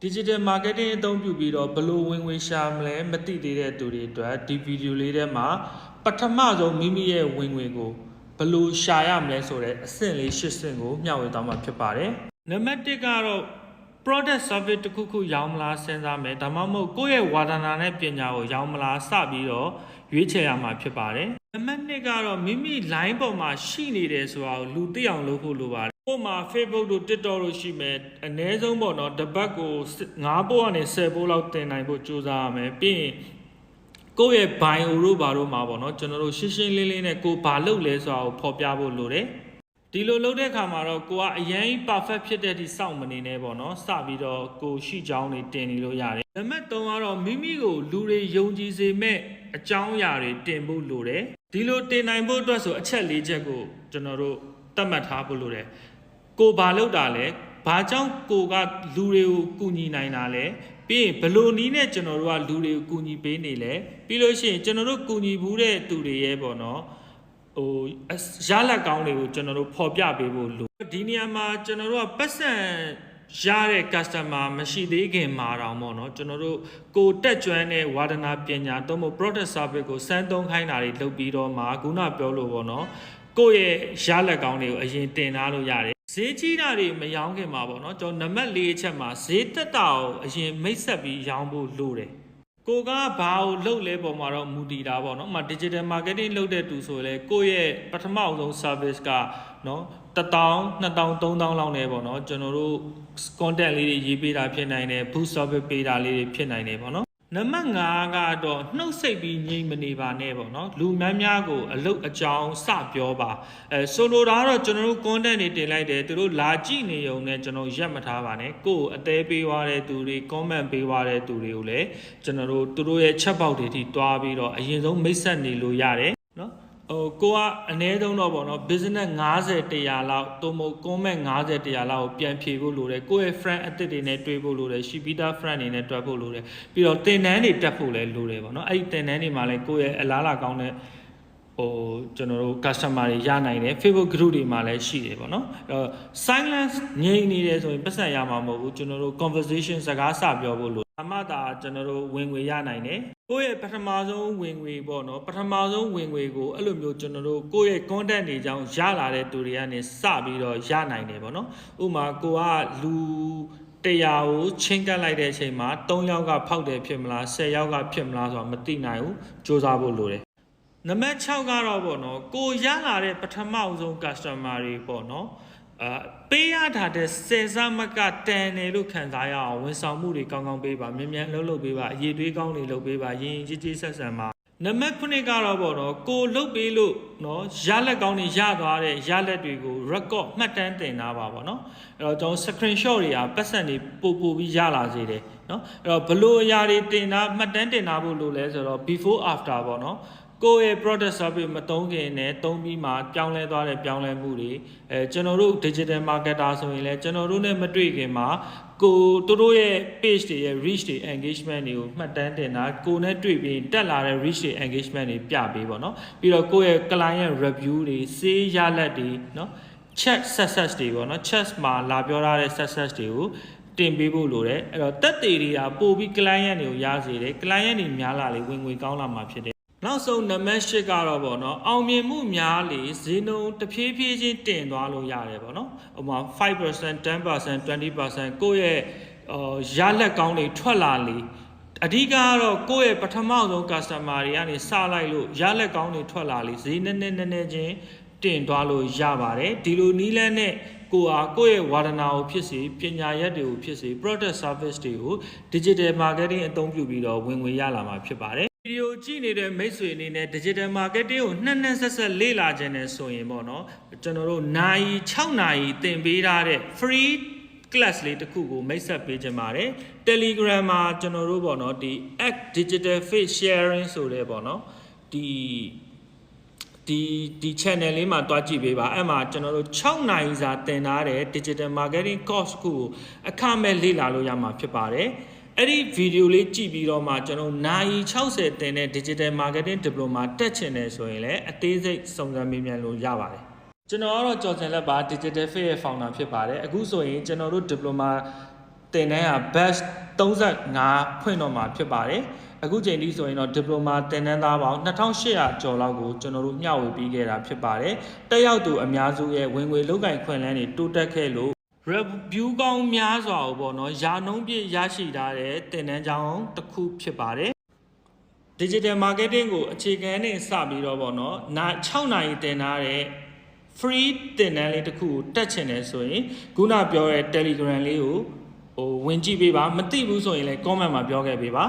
digital marketing အသုံးပြုပြီးတော့ဘယ်လိုဝင်ငွေရှာမလဲမသိသေးတဲ့သူတွေအတွက်ဒီဗီဒီယိုလေးထဲမှာပထမဆုံးမိမိရဲ့ဝင်ငွေကိုဘယ်လိုရှာရမလဲဆိုတဲ့အဆင့်လေး၈ဆင့်ကိုမျှဝေသွားမှာဖြစ်ပါတယ်။နံပါတ်1ကတော့ product service တစ်ခုခုရောင်းမလားစဉ်းစားမယ်ဒါမှမဟုတ်ကိုယ့်ရဲ့ဝါဒနာနဲ့ပညာကိုရောင်းမလားစပြီးတော့ရွေးချယ်ရမှာဖြစ်ပါတယ်။နံပါတ်2ကတော့မိမိ line ပေါ်မှာရှိနေတယ်ဆိုတာကိုလူသိအောင်လုပ်ဖို့လိုပါတယ်။ကို့မှာ Facebook တို့ TikTok တို့ရှိမယ်အနည်းဆုံးပေါ့နော်တစ်ပတ်ကို9ပို့ကနေ10ပို့လောက်တင်နိုင်ဖို့ကြိုးစားရမယ်ပြီးရင်ကိုယ့်ရဲ့ bio တို့ဘာတို့မှာပေါ့နော်ကျွန်တော်တို့ရှင်းရှင်းလင်းလင်းနဲ့ကိုဘာလုပ်လဲဆိုတာကိုဖော်ပြဖို့လိုတယ်ဒီလိုလုပ်တဲ့အခါမှာတော့ကိုကအရင် perfect ဖြစ်တဲ့ဒီစောင့်မနေနဲ့ပေါ့နော်စပြီးတော့ကိုရှိချောင်းတွေတင်နေလို့ရတယ်နံပါတ်3ကတော့မိမိကိုလူတွေယုံကြည်စေမဲ့အကြောင်းအရာတွေတင်ဖို့လိုတယ်ဒီလိုတင်နိုင်ဖို့အတွက်ဆိုအချက်၄ချက်ကိုကျွန်တော်တို့သတ်မှတ်ထားဖို့လိုတယ်ကိုဘာလုပ်တာလဲဘာကြောင့်ကိုကလူတွေကိုကူညီနိုင်တာလဲပြီးရင်ဘလို့နီးနဲ့ကျွန်တော်တို့ကလူတွေကိုကူညီပေးနေလဲပြီးလို့ရှိရင်ကျွန်တော်တို့ကူညီဘူးတဲ့သူတွေရဲ့ပေါ့နော်ဟိုရလက်ကောင်းတွေကိုကျွန်တော်တို့ဖော်ပြပေးဖို့လိုဒီနေရာမှာကျွန်တော်တို့ကပတ်စံရတဲ့ customer မရှိသေးခင်မှာတောင်ပေါ့နော်ကျွန်တော်တို့ကိုတက်ကျွမ်းတဲ့ဝါဒနာပညာသုံးဖို့ product service ကိုစမ်းသုံးခိုင်းတာတွေလုပ်ပြီးတော့မှခုနပြောလို့ပေါ့နော်ကိုယ့်ရဲ့ရလက်ကောင်းတွေကိုအရင်တင်ထားလို့ရတယ်ဈေးကြီးတာတွေမရောင်းခင်မှာပေါ့နော်ကျွန်တော်နံပါတ်၄အချက်မှာဈေးတက်တာကိုအရင်မိတ်ဆက်ပြီးရောင်းဖို့လိုတယ်ကိုကဘာကိုလုပ်လဲပုံမှာတော့မူတည်တာပေါ့နော်။digital marketing လုပ်တဲ့သူဆိုလဲကိုယ့်ရဲ့ပထမအဆုံး service ကနော်1000 2000 3000လောက်နေပေါ့နော်ကျွန်တော်တို့ content လေးတွေရေးပေးတာဖြစ်နိုင်တယ် boost service ပေးတာလေးတွေဖြစ်နိုင်တယ်ပေါ့နော်နံပါတ်5ကတော့နှုတ်ဆက်ပြီးငြိမ်မနေပါနဲ့ပေါ့နော်လူများများကိုအလုပ်အကြောင်းစပြောပါဆိုလိုတာကတော့ကျွန်တော်တို့ content တွေတင်လိုက်တယ်သူတို့လာကြည့်နေုံနဲ့ကျွန်တော်ရက်မထားပါနဲ့ကိုယ်အသေးပေးသွားတဲ့သူတွေ comment ပေးသွားတဲ့သူတွေကိုလည်းကျွန်တော်တို့သူတို့ရဲ့ chat box တွေထိတွားပြီးတော့အရင်ဆုံးမိတ်ဆက်နေလို့ရတယ်နော်ကိုကအနည်းဆုံးတော့ပေါ့နော် business 50 100လောက်သို့မဟုတ် comment 50 100လောက်ကိုပြန်ဖြေဖို့လိုတယ်ကိုယ့်ရဲ့ friend အသစ်တွေနဲ့တွေ့ဖို့လိုတယ်ရှိပြီးသား friend တွေနဲ့တွေ့ဖို့လိုတယ်ပြီးတော့သင်တန်းတွေတက်ဖို့လည်းလိုတယ်ပေါ့နော်အဲ့ဒီသင်တန်းတွေမှာလည်းကိုယ့်ရဲ့အလားလာကောင်းတဲ့ကျွန်တော်တို့ customer တွေရနိုင်တယ် Facebook group တွေမှာလည်းရှိတယ်ပေါ့နော်silence ငြိမ်နေတယ်ဆိုရင်ပတ်စံရမှာမဟုတ်ဘူးကျွန်တော်တို့ conversation စကားစပြောဖို့လိုအမှသာကျွန်တော်တို့ဝင်ငွေရနိုင်တယ်ကိုယ့်ရဲ့ပထမဆုံးဝင်ငွေပေါ့နော်ပထမဆုံးဝင်ငွေကိုအဲ့လိုမျိုးကျွန်တော်တို့ကိုယ့်ရဲ့ content တွေကြောင့်ရလာတဲ့သူတွေကနေစပြီးတော့ရနိုင်တယ်ပေါ့နော်ဥပမာကိုကလူ100ကိုချင်းကပ်လိုက်တဲ့အချိန်မှာ3ယောက်ကဖောက်တယ်ဖြစ်မလား10ယောက်ကဖြစ်မလားဆိုတာမသိနိုင်ဘူးစူးစမ်းဖို့လိုတယ်နံပါတ်6ကတော့ပေါ့နော်ကိုရလာတဲ့ပထမဆုံး customer တွေပေါ့နော်ပေးရထားတဲ့10စမကတန်တယ်လို့ခံစားရအောင်ဝန်ဆောင်မှုတွေကောင်းကောင်းပေးပါမြန်မြန်လုပ်ပေးပါအရေးတွေးကောင်းတွေလုပ်ပေးပါရင်ကြီးကြီးဆက်ဆံပါနံပါတ်9ကတော့ပေါ့နော်ကိုလုပ်ပေးလို့နော်ရလက်ကောင်းတွေရသွားတဲ့ရလက်တွေကို record မှတ်တမ်းတင်ထားပါပေါ့နော်အဲ့တော့ကျွန်တော် screenshot တွေကပတ်စံတွေပို့ပြီးရလာစေတယ်နော်အဲ့တော့ဘလို့အရာတွေတင်တာမှတ်တမ်းတင်ထားဖို့လိုလဲဆိုတော့ before after ပေါ့နော်ကိုယ့်ရဲ့ product service မသုံးခင်နဲ့သုံးပြီးမှပြောင်းလဲသွားတဲ့ပြောင်းလဲမှုတွေကျွန်တော်တို့ digital marketer ဆိုရင်လည်းကျွန်တော်တို့နဲ့မတွေ့ခင်မှာကိုတို့ရဲ့ page တွေရဲ့ reach တွေ engagement တွေကိုမှတ်တမ်းတင်တာကိုနဲ့တွေ့ပြီးတက်လာတဲ့ reach တွေ engagement တွေပြပေးပေါ့နော်ပြီးတော့ကိုယ့်ရဲ့ client review တွေ sale ရလဒ်တွေနော် chat success တွေပေါ့နော် chat မှာလာပြောထားတဲ့ success တွေကိုတင်ပေးဖို့လိုတယ်အဲ့တော့တက်သေးတွေကပို့ပြီး client တွေကိုရစေတယ် client တွေများလာလေဝင်ငွေကောင်းလာမှာဖြစ်တယ်နောက်ဆုံးနံပါတ်8ကတော့ပေါ့နော်အောင်မြင်မှုများလေဈေးနှုန်းတဖြည်းဖြည်းချင်းတင်သွားလို့ရတယ်ပေါ့နော်ဥပမာ 5% 10% 20% ကိုယ့်ရဲ့ရလက်ကောင်းတွေထွက်လာလေအဓိကကတော့ကိုယ့်ရဲ့ပထမဆုံး customer တွေကနေစလိုက်လို့ရလက်ကောင်းတွေထွက်လာလေဈေးနည်းနည်းချင်းတင်သွားလို့ရပါတယ်ဒီလိုနီးလန်းနဲ့ကိုယ့်ရဲ့ဝါဒနာကိုဖြစ်စေပညာရပ်တွေကိုဖြစ်စေ product service တွေကို digital marketing အသုံးပြုပြီးတော့ဝင်ငွေရလာမှာဖြစ်ပါတယ်ဗီဒီယိုကြည့်နေတဲ့မိတ်ဆွေအနေနဲ့ digital marketing ကိုနှစ်ဆက်လေ့လာခြင်းနဲ့ဆိုရင်ပေါ့နော်ကျွန်တော်တို့နိုင်6နာရီသင်ပေးထားတဲ့ free class လေးတစ်ခုကိုမိတ်ဆက်ပေးခြင်းပါတယ် Telegram မှာကျွန်တော်တို့ပေါ့နော်ဒီ digital face sharing ဆိုတဲ့ပေါ့နော်ဒီ channel လေးမှာတွားကြည့်ပေးပါအဲ့မှာကျွန်တော်တို့6နာရီစာသင်ထားတဲ့ digital marketing course ကိုအခမဲ့လေ့လာလို့ရမှာဖြစ်ပါတယ်အဲ့ဒီဗီဒီယိုလေးကြည့်ပြီးတော့မှကျွန်တော်နိုင်60တင်တဲ့ digital marketing diploma တက်ချင်တယ်ဆိုရင်လည်းအသေးစိတ်စုံစမ်းမေးမြန်းလို့ရပါတယ်ကျွန်တော်ကတော့ကျော်စင်လက်ပါ digital face ရဲ့ founder ဖြစ်ပါတယ်အခုဆိုရင်ကျွန်တော်တို့ diploma တင်တန်းက batch 35ဖွင့်တော့မှာဖြစ်ပါတယ်အခုချိန်ထိဆိုရင်တော့ diploma တင်တန်းသားပေါင်း2800ကျော်လောက်ကိုကျွန်တော်တို့မျှဝေပေးခဲ့တာဖြစ်ပါတယ်တက်ရောက်သူအများစုရဲ့ဝင်ငွေလောက်ကိုင်ခွင့်လန်းတွေတိုးတက်ခဲ့လို့ review ကောင်းများစွာကိုပေါ့နော်ယာနှုံးပြည့်ရရှိထားတဲ့တင်တန်းကြောင်းတစ်ခုဖြစ်ပါတယ် digital marketing ကိုအခြေခံနဲ့စပြီးတော့ပေါ့နော်6နာရီတင်ထားတဲ့ free တင်တန်းလေးတစ်ခုကိုတက်ချင်တယ်ဆိုရင်ခုနပြောတဲ့ Telegram လေးကိုဝင်ကြည့်ပေးပါမသိဘူးဆိုရင်လည်း comment မှာပြောခဲ့ပေးပါ